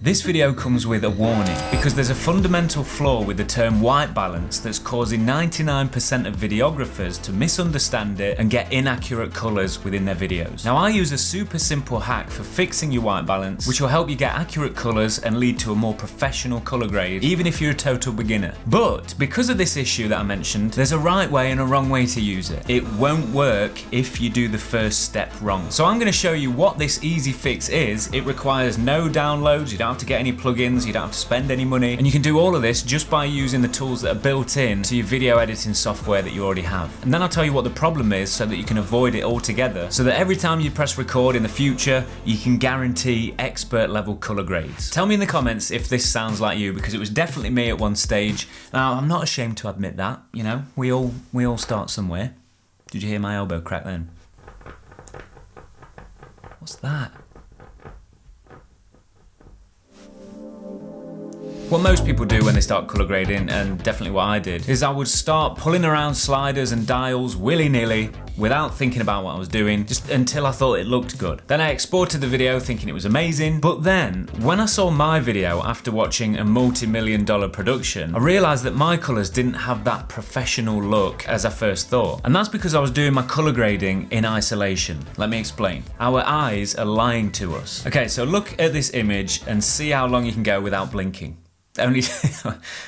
This video comes with a warning because there's a fundamental flaw with the term white balance that's causing 99% of videographers to misunderstand it and get inaccurate colours within their videos. Now I use a super simple hack for fixing your white balance which will help you get accurate colours and lead to a more professional colour grade even if you're a total beginner. But because of this issue that I mentioned, there's a right way and a wrong way to use it. It won't work if you do the first step wrong. So I'm going to show you what this easy fix is. It requires no downloads, you don't have to get any plugins, you don't have to spend any money, and you can do all of this just by using the tools that are built in to your video editing software that you already have. And then I'll tell you what the problem is so that you can avoid it altogether, so that every time you press record in the future, you can guarantee expert level color grades. Tell me in the comments if this sounds like you, because it was definitely me at one stage. Now I'm not ashamed to admit that, you know, we all start somewhere. Did you hear my elbow crack then? What's that? What most people do when they start colour grading, and definitely what I did, is I would start pulling around sliders and dials willy-nilly without thinking about what I was doing, just until I thought it looked good. Then I exported the video thinking it was amazing, but then when I saw my video after watching a multi-million-dollar production, I realised that my colours didn't have that professional look as I first thought. And that's because I was doing my colour grading in isolation. Let me explain. Our eyes are lying to us. Okay, so look at this image and see how long you can go without blinking. I'm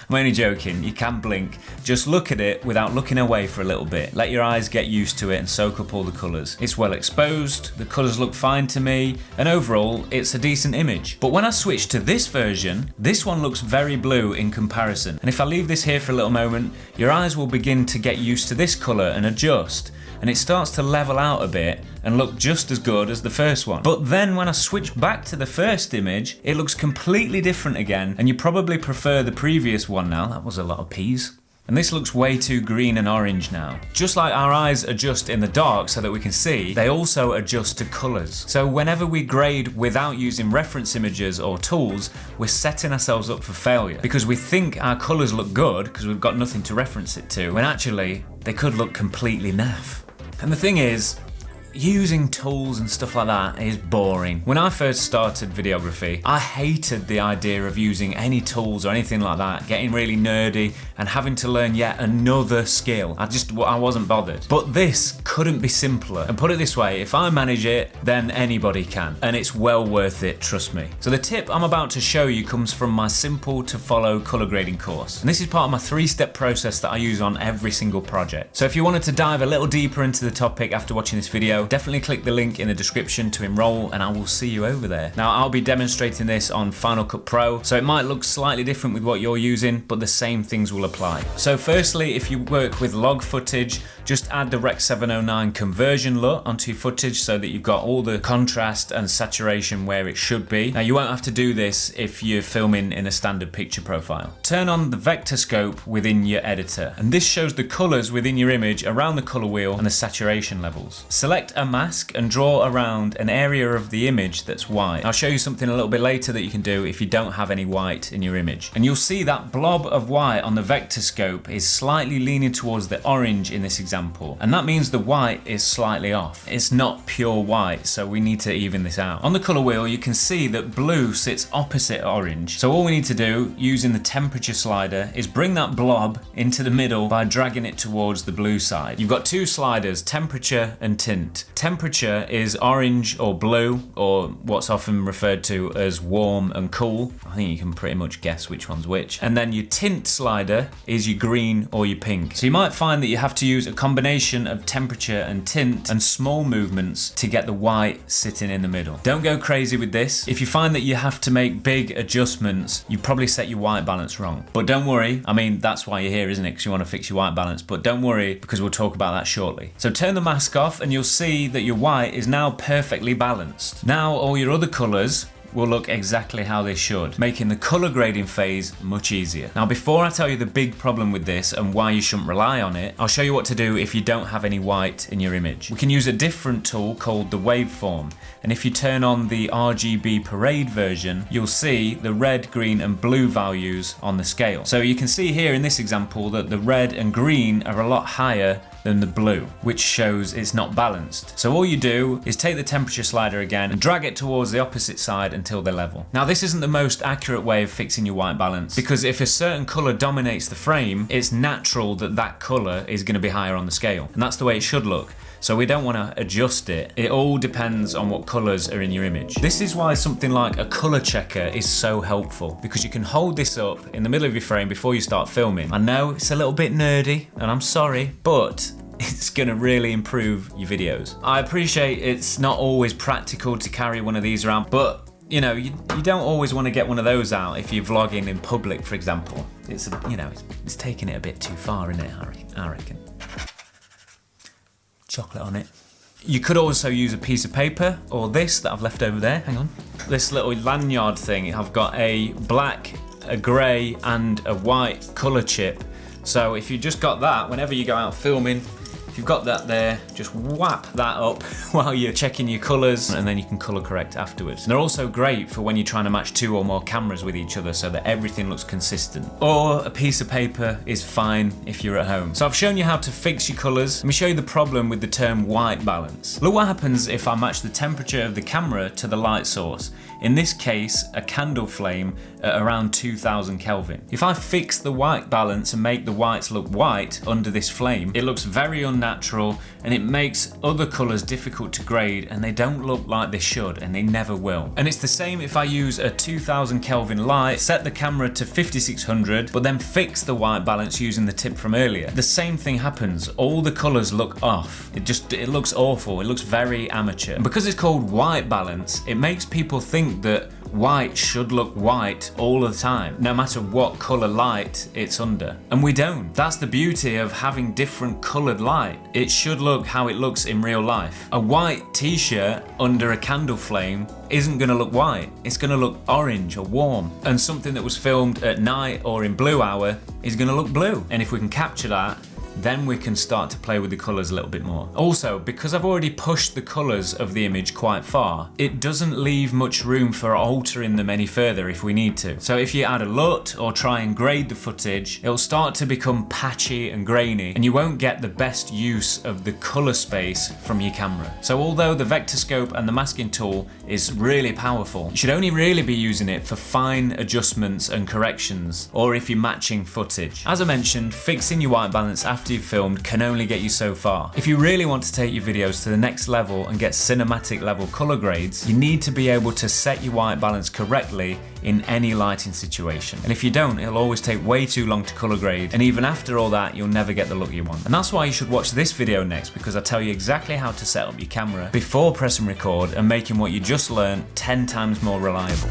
only joking, you can blink. Just look at it without looking away for a little bit. Let your eyes get used to it and soak up all the colours. It's well exposed, the colours look fine to me, and overall, it's a decent image. But when I switch to this version, this one looks very blue in comparison. And if I leave this here for a little moment, your eyes will begin to get used to this colour and adjust. And it starts to level out a bit and look just as good as the first one. But then when I switch back to the first image, it looks completely different again, and you probably prefer the previous one now. That was a lot of peas. And this looks way too green and orange now. Just like our eyes adjust in the dark so that we can see, they also adjust to colours. So whenever we grade without using reference images or tools, we're setting ourselves up for failure, because we think our colours look good because we've got nothing to reference it to, when actually they could look completely naff. And the thing is, using tools and stuff like that is boring. When I first started videography, I hated the idea of using any tools or anything like that, getting really nerdy and having to learn yet another skill. I wasn't bothered. But this couldn't be simpler. And put it this way, if I manage it, then anybody can. And it's well worth it, trust me. So the tip I'm about to show you comes from my simple to follow color grading course. And this is part of my 3-step process that I use on every single project. So if you wanted to dive a little deeper into the topic after watching this video, definitely click the link in the description to enroll, and I will see you over there. Now I'll be demonstrating this on Final Cut Pro, so it might look slightly different with what you're using, but the same things will apply. So firstly, if you work with log footage, just add the Rec 709 conversion LUT onto your footage so that you've got all the contrast and saturation where it should be. Now you won't have to do this if you're filming in a standard picture profile. Turn on the vector scope within your editor, and this shows the colors within your image around the color wheel and the saturation levels. Select a mask and draw around an area of the image that's white. I'll show you something a little bit later that you can do if you don't have any white in your image. And you'll see that blob of white on the vector scope is slightly leaning towards the orange in this example. And that means the white is slightly off. It's not pure white, so we need to even this out. On the color wheel, you can see that blue sits opposite orange. So all we need to do, using the temperature slider, is bring that blob into the middle by dragging it towards the blue side. You've got 2 sliders, temperature and tint. Temperature is orange or blue, or what's often referred to as warm and cool. I think you can pretty much guess which one's which. And then your tint slider is your green or your pink. So you might find that you have to use a combination of temperature and tint and small movements to get the white sitting in the middle. Don't go crazy with this. If you find that you have to make big adjustments, you probably set your white balance wrong. But don't worry, I mean, that's why you're here, isn't it? Because you want to fix your white balance. But don't worry, because we'll talk about that shortly. So turn the mask off and you'll see that your white is now perfectly balanced. Now all your other colors will look exactly how they should, making the color grading phase much easier. Now before I tell you the big problem with this and why you shouldn't rely on it, I'll show you what to do if you don't have any white in your image. We can use a different tool called the waveform, and if you turn on the RGB parade version, you'll see the red, green and blue values on the scale. So you can see here in this example that the red and green are a lot higher than the blue, which shows it's not balanced. So all you do is take the temperature slider again and drag it towards the opposite side until they're level. Now this isn't the most accurate way of fixing your white balance, because if a certain colour dominates the frame, it's natural that that colour is going to be higher on the scale, and that's the way it should look. So we don't want to adjust it. It all depends on what colours are in your image. This is why something like a colour checker is so helpful, because you can hold this up in the middle of your frame before you start filming. I know it's a little bit nerdy, and I'm sorry, but it's gonna really improve your videos. I appreciate it's not always practical to carry one of these around, but you know, you don't always want to get one of those out if you're vlogging in public, for example. It's, you know, it's taking it a bit too far, isn't it, I reckon. Chocolate on it. You could also use a piece of paper or this that I've left over there, hang on. This little lanyard thing, I've got a black, a grey and a white colour chip. So if you just got that, whenever you go out filming, if you've got that there, just whap that up while you're checking your colours, and then you can colour correct afterwards. And they're also great for when you're trying to match 2 or more cameras with each other so that everything looks consistent. Or a piece of paper is fine if you're at home. So I've shown you how to fix your colours. Let me show you the problem with the term white balance. Look what happens if I match the temperature of the camera to the light source. In this case, a candle flame at around 2000 Kelvin. If I fix the white balance and make the whites look white under this flame, it looks very unnatural and it makes other colours difficult to grade, and they don't look like they should, and they never will. And it's the same if I use a 2000 Kelvin light, set the camera to 5600, but then fix the white balance using the tip from earlier. The same thing happens. All the colours look off. It looks awful. It looks very amateur. And because it's called white balance, it makes people think that white should look white all the time, no matter what colour light it's under. And we don't. That's the beauty of having different coloured light. It should look how it looks in real life. A white t-shirt under a candle flame isn't going to look white. It's going to look orange or warm. And something that was filmed at night or in blue hour is going to look blue. And if we can capture that, then we can start to play with the colours a little bit more. Also, because I've already pushed the colours of the image quite far, it doesn't leave much room for altering them any further if we need to. So if you add a LUT or try and grade the footage, it'll start to become patchy and grainy, and you won't get the best use of the colour space from your camera. So although the vector scope and the masking tool is really powerful, you should only really be using it for fine adjustments and corrections, or if you're matching footage. As I mentioned, fixing your white balance after you've filmed can only get you so far. If you really want to take your videos to the next level and get cinematic level color grades, you need to be able to set your white balance correctly in any lighting situation. And if you don't, it'll always take way too long to color grade, and even after all that, you'll never get the look you want. And that's why you should watch this video next, because I tell you exactly how to set up your camera before pressing record and making what you just learned 10 times more reliable.